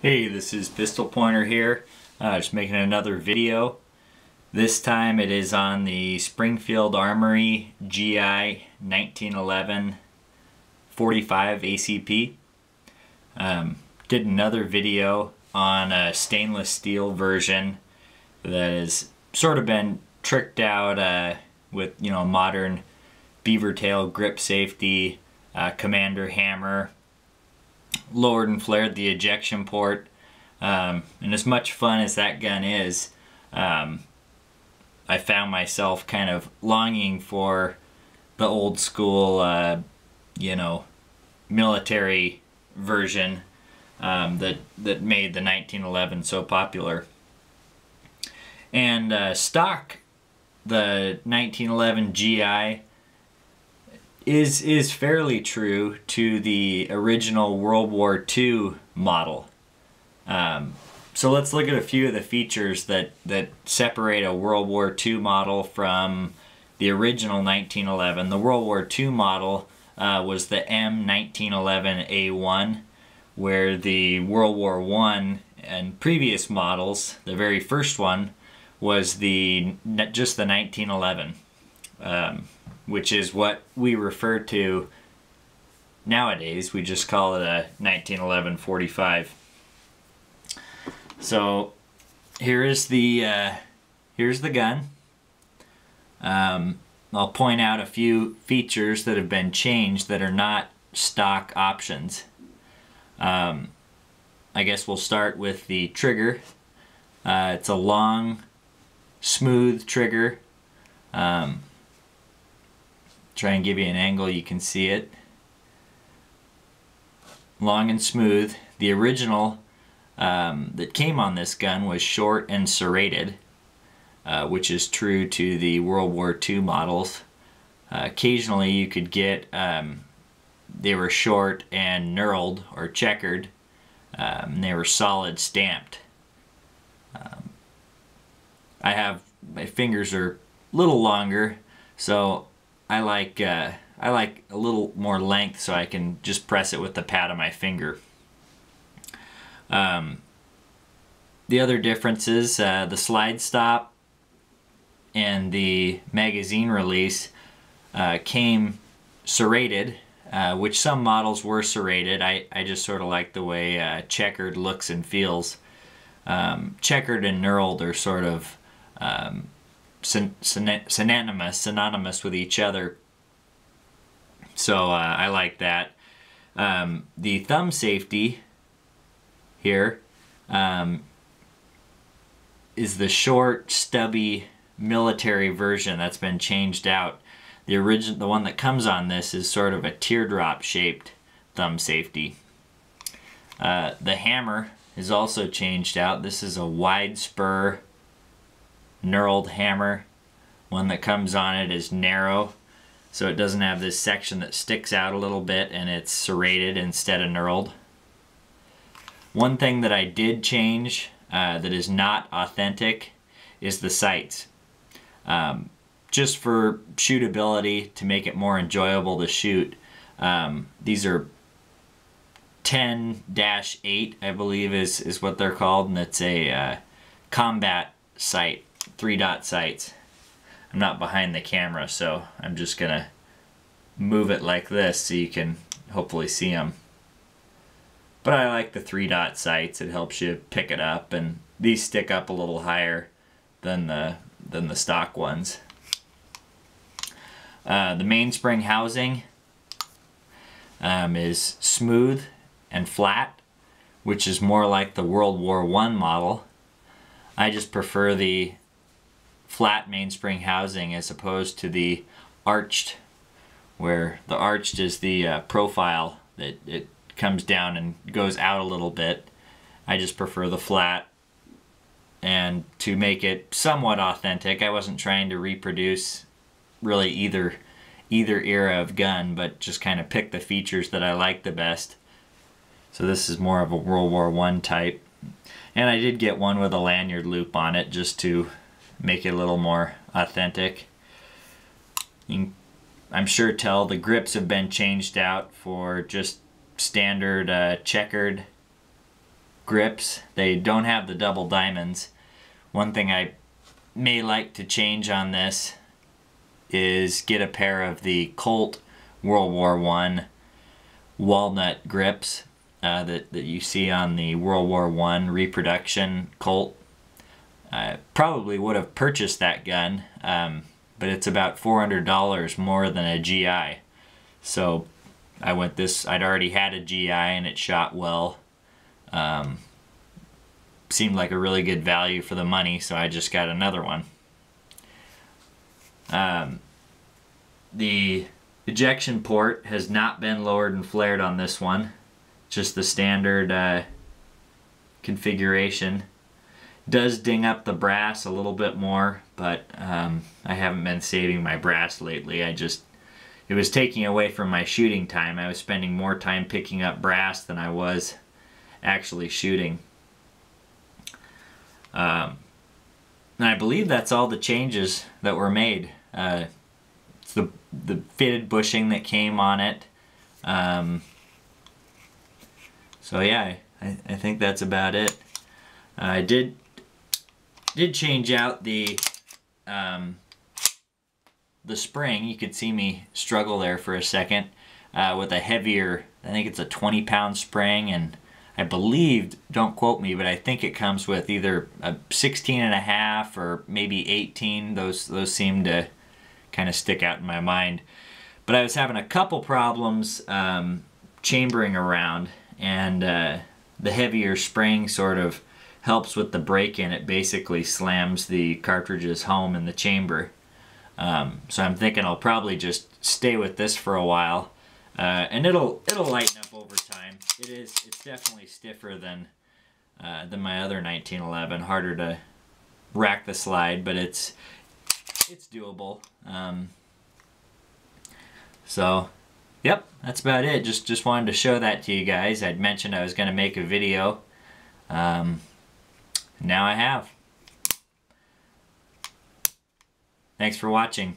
Hey, this is Pistol Pointer here, just making another video. This time it is on the Springfield Armory GI 1911 45 ACP. Did another video on a stainless steel version that has sort of been tricked out with modern beaver tail grip safety, commander hammer, lowered and flared the ejection port, and as much fun as that gun is, I found myself kind of longing for the old school military version that made the 1911 so popular. And stock, the 1911 GI is fairly true to the original World War II model. So let's look at a few of the features that separate a World War II model from the original 1911. The World War II model was the M1911A1, where the World War I and previous models, the very first one, was just the 1911. Which is what we refer to nowadays. We just call it a 1911 45. So here's the gun. I'll point out a few features that have been changed that are not stock options. I guess we'll start with the trigger. It's a long, smooth trigger. Try and give you an angle you can see it. Long and smooth. The original that came on this gun was short and serrated, which is true to the World War II models. Occasionally you could get, they were short and knurled or checkered, and they were solid stamped. My fingers are a little longer, so I like a little more length so I can just press it with the pad of my finger. The other differences, the slide stop and the magazine release came serrated, which some models were serrated. I just sort of like the way checkered looks and feels. Checkered and knurled are sort of synonymous with each other, so I like that. The thumb safety here is the short, stubby military version that's been changed out. The one that comes on this is sort of a teardrop shaped thumb safety. The hammer is also changed out. This is a wide spur knurled hammer. One that comes on it is narrow, so it doesn't have this section that sticks out a little bit, and it's serrated instead of knurled. One thing that I did change that is not authentic is the sights. Just for shootability, to make it more enjoyable to shoot. These are 10-8, I believe is what they're called, and it's a combat sight. 3-dot sights. I'm not behind the camera, so I'm just gonna move it like this so you can hopefully see them. But I like the 3-dot sights. It helps you pick it up, and these stick up a little higher than the stock ones. The mainspring housing is smooth and flat, which is more like the World War I model. I just prefer the flat mainspring housing as opposed to the arched, where the arched is the profile that it comes down and goes out a little bit. I just prefer the flat, and to make it somewhat authentic, I wasn't trying to reproduce really either era of gun, but just kind of pick the features that I like the best. So this is more of a World War I type, and I did get one with a lanyard loop on it just to make it a little more authentic. You can, I'm sure, tell the grips have been changed out for just standard checkered grips. They don't have the double diamonds. One thing I may like to change on this is get a pair of the Colt World War I walnut grips that you see on the World War I reproduction Colt. I probably would have purchased that gun, but it's about $400 more than a GI. So I went this, I'd already had a GI and it shot well. Seemed like a really good value for the money, so I just got another one. The ejection port has not been lowered and flared on this one. Just the standard configuration. Does ding up the brass a little bit more, but I haven't been saving my brass lately. It was taking away from my shooting time. I was spending more time picking up brass than I was actually shooting. And I believe that's all the changes that were made. It's the fitted bushing that came on it. So yeah, I think that's about it. I did change out the spring. You could see me struggle there for a second with a heavier, I think it's a 20-pound spring, and I believe, don't quote me, but I think it comes with either a 16.5 or maybe 18. Those seem to kind of stick out in my mind. But I was having a couple problems chambering around, and the heavier spring sort of helps with the break-in. It basically slams the cartridges home in the chamber. So I'm thinking I'll probably just stay with this for a while, and it'll lighten up over time. It's definitely stiffer than my other 1911. Harder to rack the slide, but it's doable. So, yep, that's about it. Just wanted to show that to you guys. I'd mentioned I was going to make a video. Now I have. Thanks for watching.